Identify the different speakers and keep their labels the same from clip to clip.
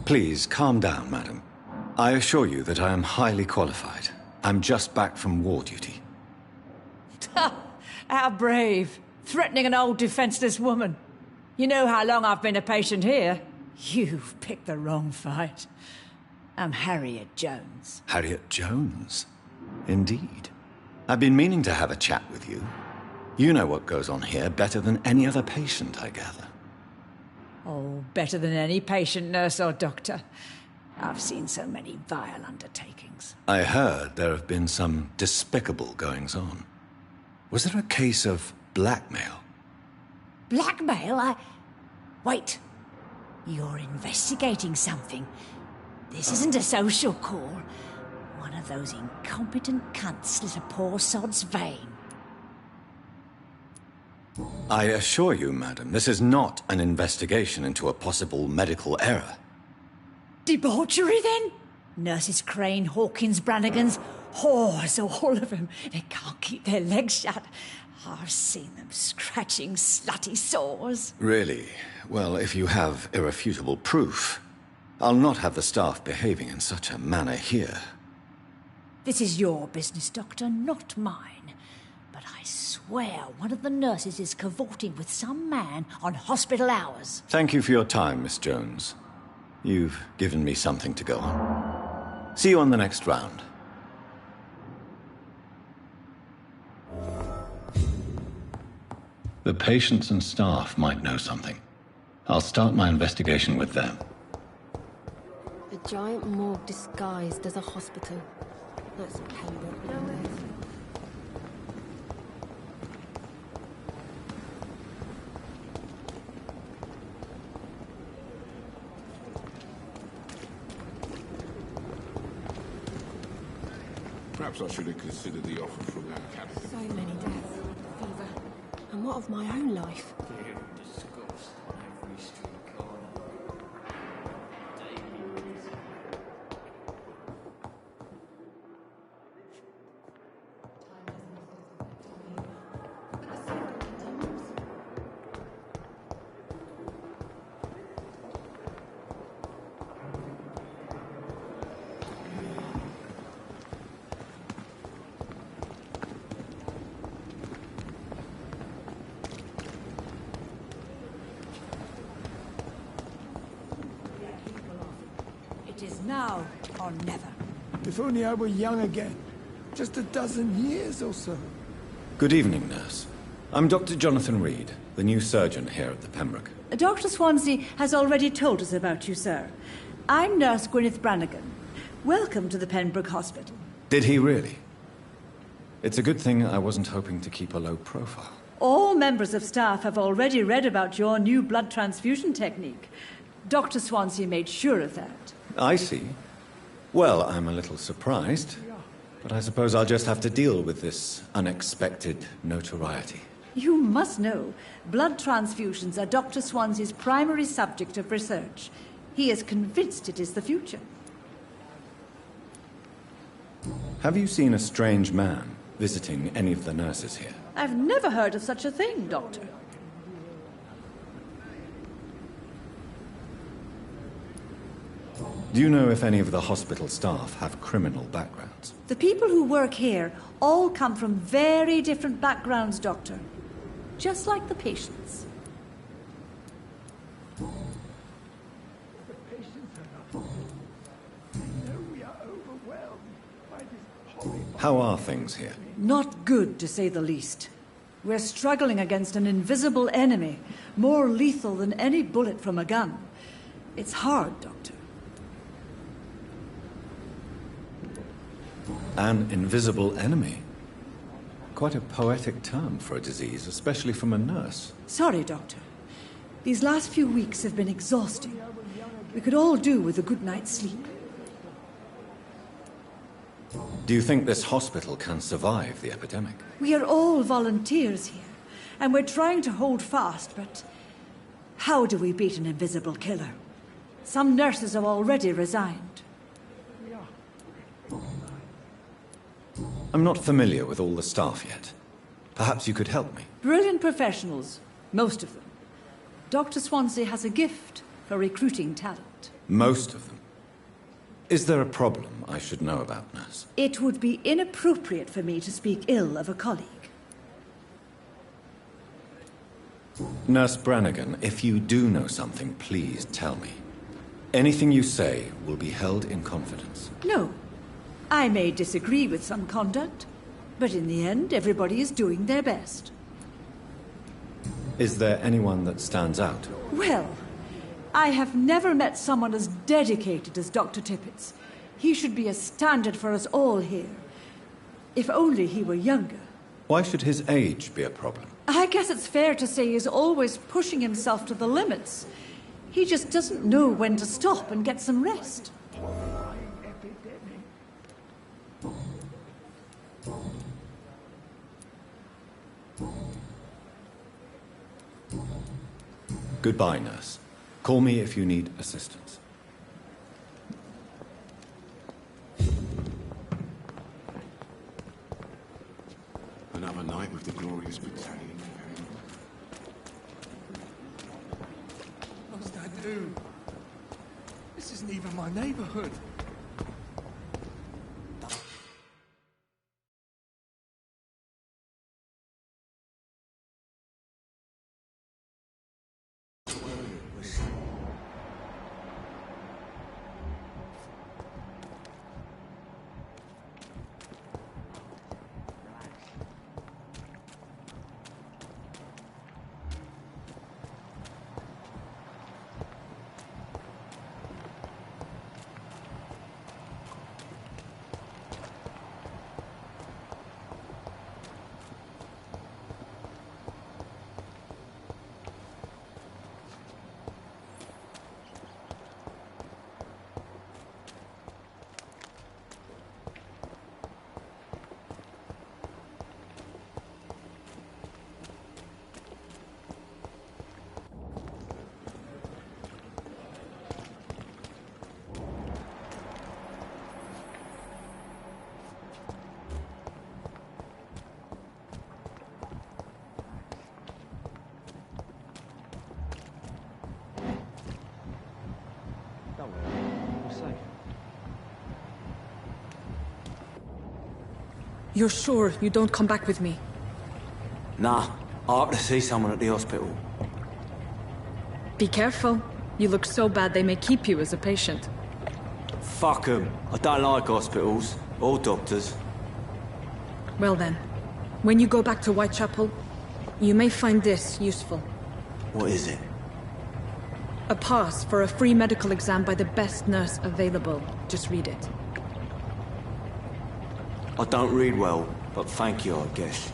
Speaker 1: Please, calm down, madam. I assure you that I am highly qualified. I'm just back from war duty.
Speaker 2: How brave. Threatening an old defenseless woman. You know how long I've been a patient here? You've picked the wrong fight. I'm Harriet Jones.
Speaker 1: Harriet Jones? Indeed. I've been meaning to have a chat with you. You know what goes on here better than any other patient, I gather.
Speaker 2: Oh, better than any patient, nurse or doctor. I've seen so many vile undertakings.
Speaker 1: I heard there have been some despicable goings-on. Was there a case of blackmail?
Speaker 2: Blackmail? Wait. You're investigating something. This isn't a social call. One of those incompetent cunts slit a poor sod's vein.
Speaker 1: I assure you, madam, this is not an investigation into a possible medical error.
Speaker 2: Debauchery, then? Nurses Crane, Hawkins, Brannigans, whores, all of them. They can't keep their legs shut. I've seen them scratching slutty sores.
Speaker 1: Really? Well, if you have irrefutable proof, I'll not have the staff behaving in such a manner here.
Speaker 2: This is your business, Doctor, not mine. But I swear one of the nurses is cavorting with some man on hospital hours.
Speaker 1: Thank you for your time, Miss Jones. You've given me something to go on. See you on the next round. The patients and staff might know something. I'll start my investigation with them.
Speaker 3: A giant morgue disguised as a hospital. That's Pembroke nowadays.
Speaker 4: Perhaps I should have considered the offer from that captain.
Speaker 3: So many deaths, fever, and what of my own life?
Speaker 5: Disgust on every street corner.
Speaker 2: It is now or never.
Speaker 6: If only I were young again. Just a dozen years or so.
Speaker 1: Good evening, nurse. I'm Dr. Jonathan Reed, the new surgeon here at the Pembroke.
Speaker 7: Dr. Swansea has already told us about you, sir. I'm Nurse Gwyneth Brannigan. Welcome to the Pembroke Hospital.
Speaker 1: Did he really? It's a good thing I wasn't hoping to keep a low profile.
Speaker 7: All members of staff have already read about your new blood transfusion technique. Dr. Swansea made sure of that.
Speaker 1: I see. Well, I'm a little surprised, but I suppose I'll just have to deal with this unexpected notoriety.
Speaker 7: You must know, blood transfusions are Dr. Swansea's primary subject of research. He is convinced it is the future.
Speaker 1: Have you seen a strange man visiting any of the nurses here?
Speaker 7: I've never heard of such a thing, Doctor.
Speaker 1: Do you know if any of the hospital staff have criminal backgrounds?
Speaker 7: The people who work here all come from very different backgrounds, Doctor. Just like the patients.
Speaker 1: How are things here?
Speaker 7: Not good, to say the least. We're struggling against an invisible enemy, more lethal than any bullet from a gun. It's hard, Doctor.
Speaker 1: An invisible enemy? Quite a poetic term for a disease, especially from a nurse.
Speaker 7: Sorry, Doctor. These last few weeks have been exhausting. We could all do with a good night's sleep.
Speaker 1: Do you think this hospital can survive the epidemic?
Speaker 7: We are all volunteers here, and we're trying to hold fast, but how do we beat an invisible killer? Some nurses have already resigned.
Speaker 1: I'm not familiar with all the staff yet. Perhaps you could help me.
Speaker 7: Brilliant professionals, most of them. Dr. Swansea has a gift for recruiting talent.
Speaker 1: Most of them. Is there a problem I should know about, nurse?
Speaker 7: It would be inappropriate for me to speak ill of a colleague.
Speaker 1: Nurse Brannigan, if you do know something, please tell me. Anything you say will be held in confidence.
Speaker 7: No. I may disagree with some conduct, but in the end, everybody is doing their best.
Speaker 1: Is there anyone that stands out?
Speaker 7: Well, I have never met someone as dedicated as Dr. Tippett's. He should be a standard for us all here. If only he were younger.
Speaker 1: Why should his age be a problem?
Speaker 7: I guess it's fair to say he's always pushing himself to the limits. He just doesn't know when to stop and get some rest.
Speaker 1: Goodbye, nurse. Call me if you need assistance.
Speaker 4: Another night with the glorious battalion.
Speaker 6: What's that do? This isn't even my neighborhood.
Speaker 8: You're sure you don't come back with me?
Speaker 5: Nah, I have to see someone at the hospital.
Speaker 8: Be careful. You look so bad they may keep you as a patient.
Speaker 5: Fuck 'em. I don't like hospitals or doctors.
Speaker 8: Well then, when you go back to Whitechapel, you may find this useful.
Speaker 5: What is it?
Speaker 8: A pass for a free medical exam by the best nurse available. Just read it.
Speaker 5: I don't read well, but thank you, I guess.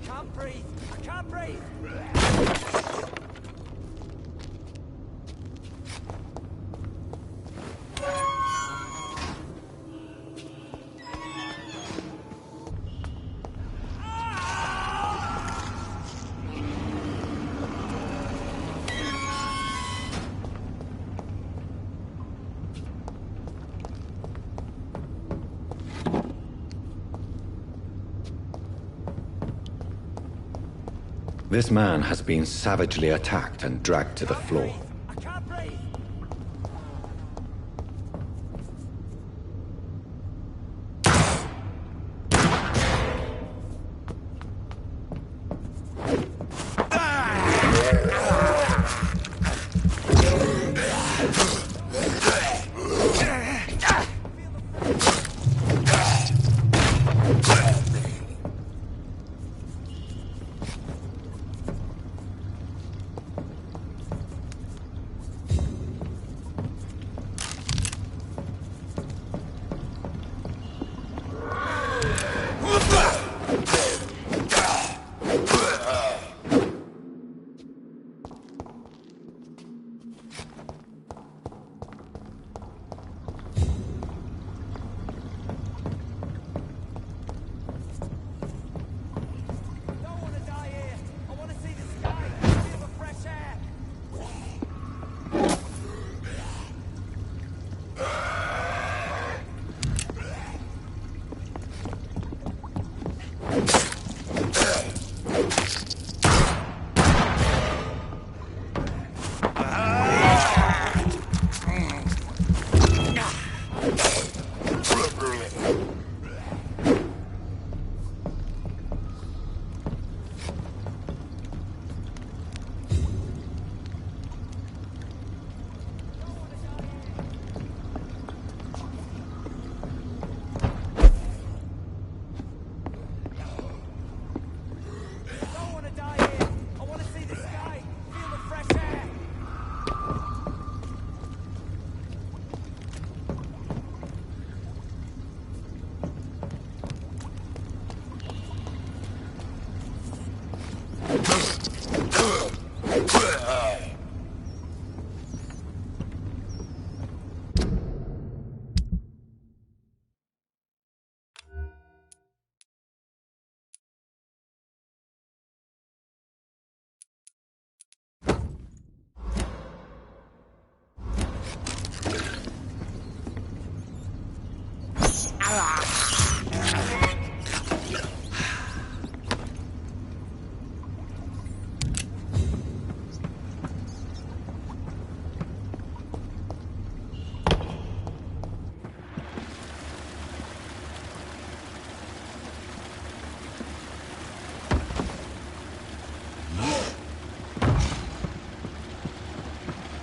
Speaker 5: Can't breathe! I can't breathe!
Speaker 1: This man has been savagely attacked and dragged to the floor.
Speaker 5: I can't breathe!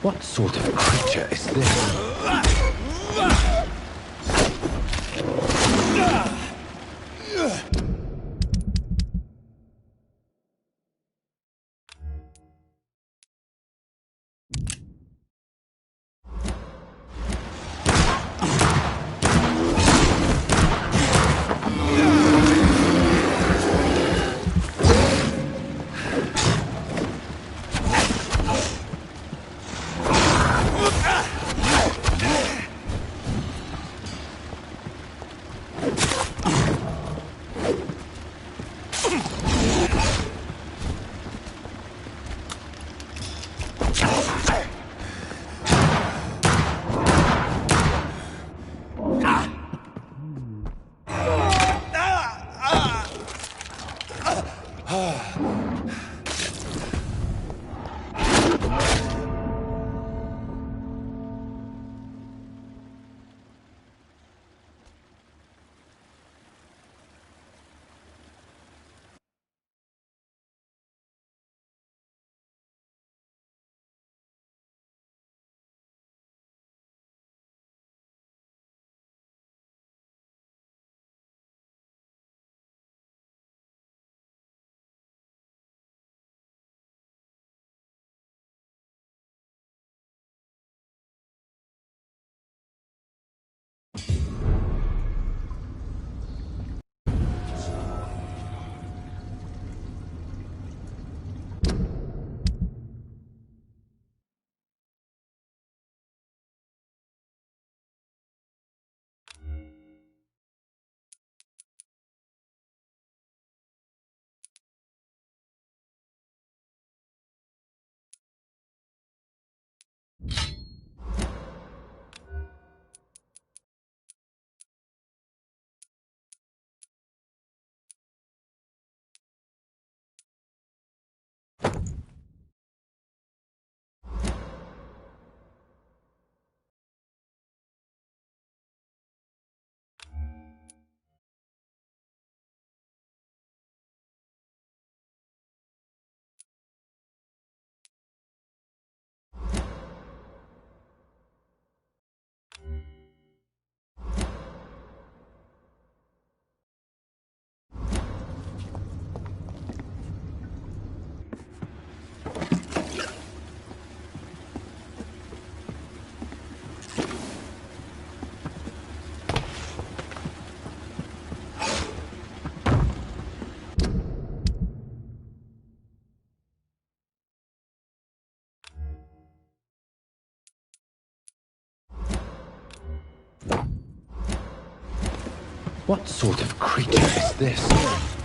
Speaker 9: What sort of creature is this? What sort of creature is this?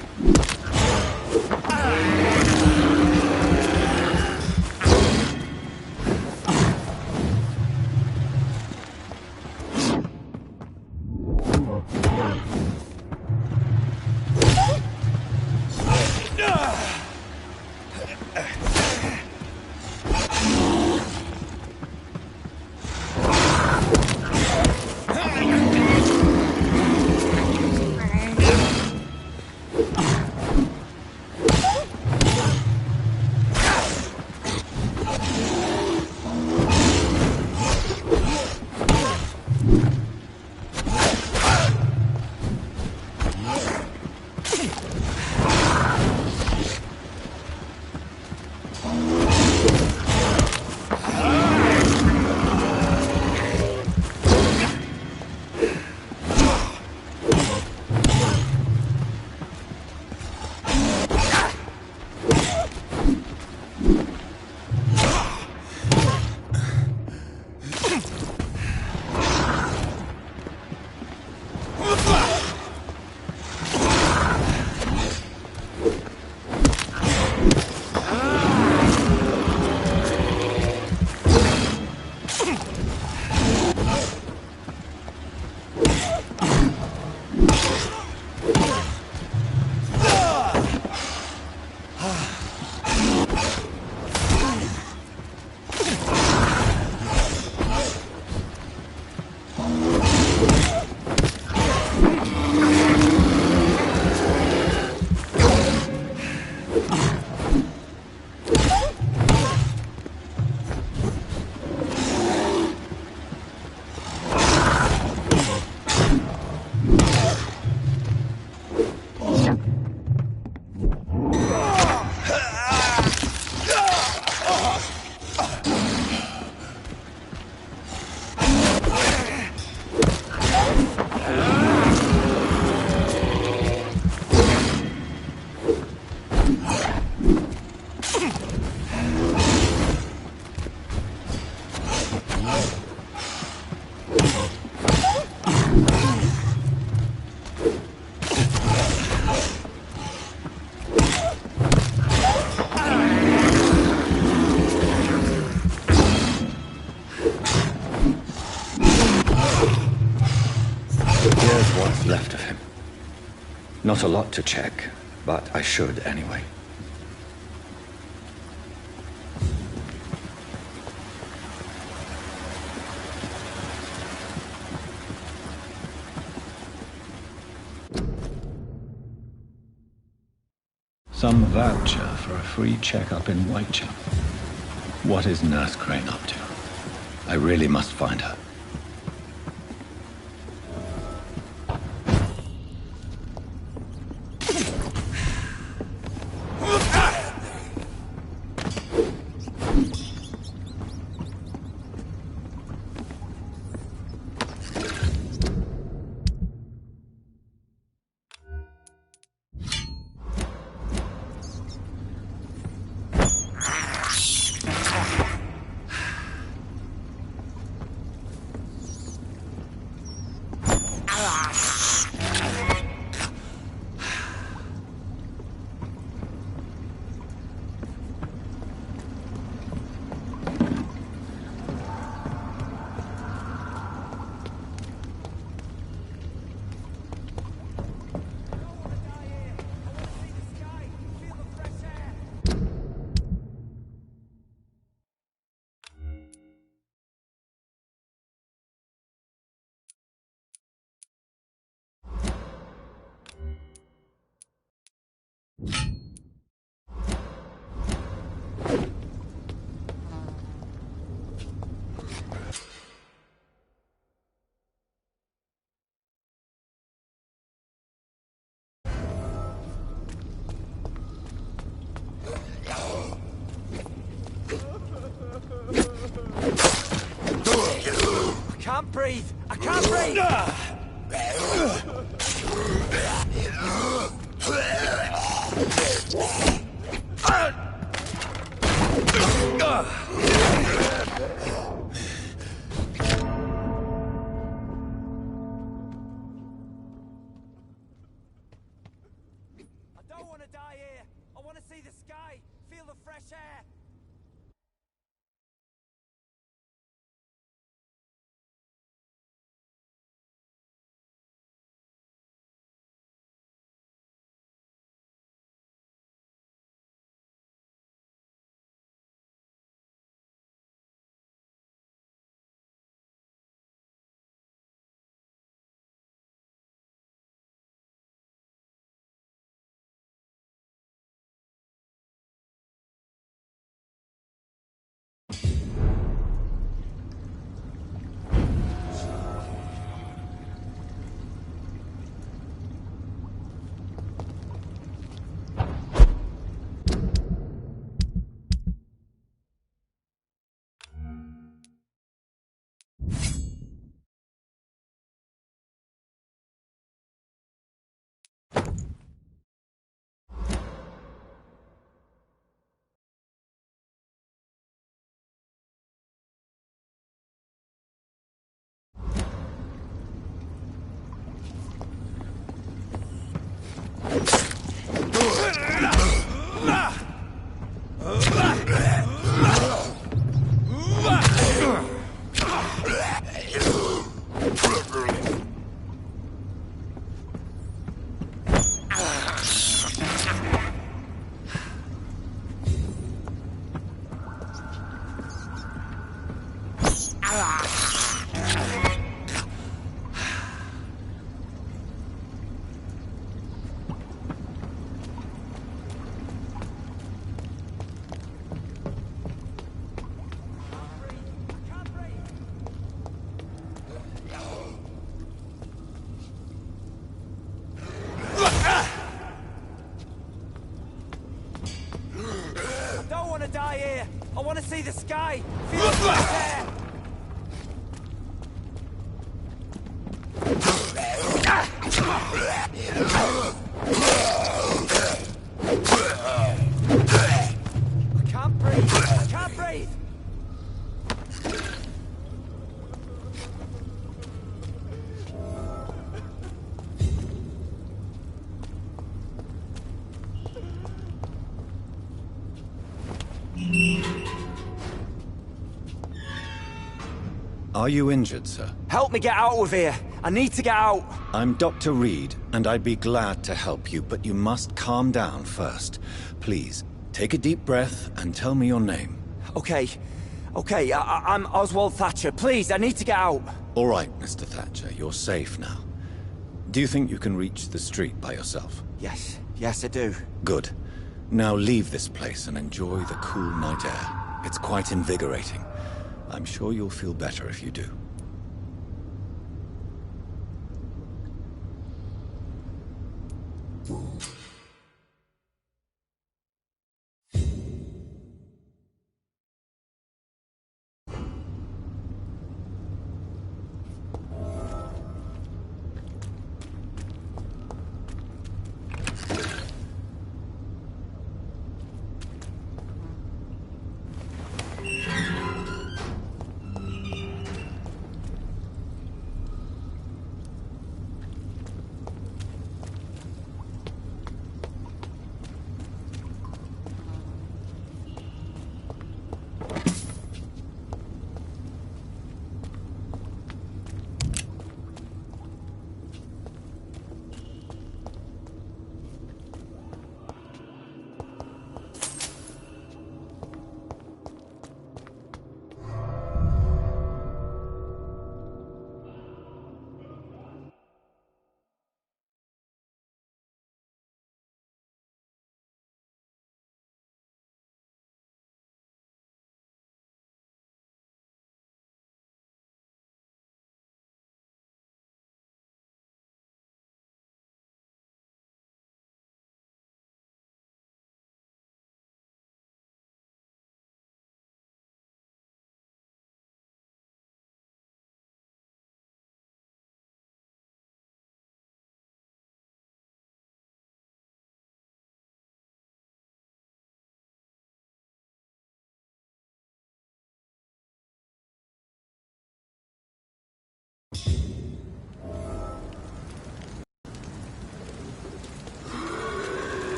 Speaker 1: Not a lot to check, but I should anyway. Some voucher for a free checkup in Whitechapel. What is Nurse Crane up to? I really must find her.
Speaker 5: I can't breathe! I can't breathe! I don't want to die here! I want to see the sky, feel the fresh air! Die here! I want to see the sky! Feel the fresh air! I can't breathe! I can't breathe!
Speaker 1: Are you injured, sir?
Speaker 5: Help me get out of here. I need to get out.
Speaker 1: I'm Dr. Reed, and I'd be glad to help you, but you must calm down first. Please, take a deep breath and tell me your name.
Speaker 5: Okay. I'm Oswald Thatcher. Please, I need to get out.
Speaker 1: All right, Mr. Thatcher, you're safe now. Do you think you can reach the street by yourself?
Speaker 5: Yes, I do.
Speaker 1: Good. Now leave this place and enjoy the cool night air. It's quite invigorating. I'm sure you'll feel better if you do.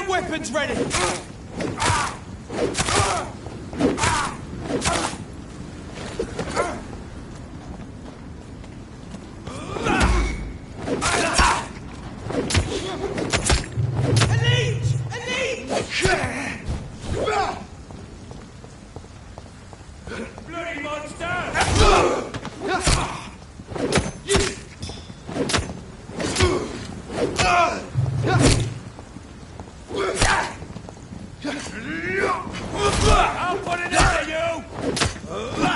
Speaker 5: Weapons ready! Bloody monster! I'll put it into you!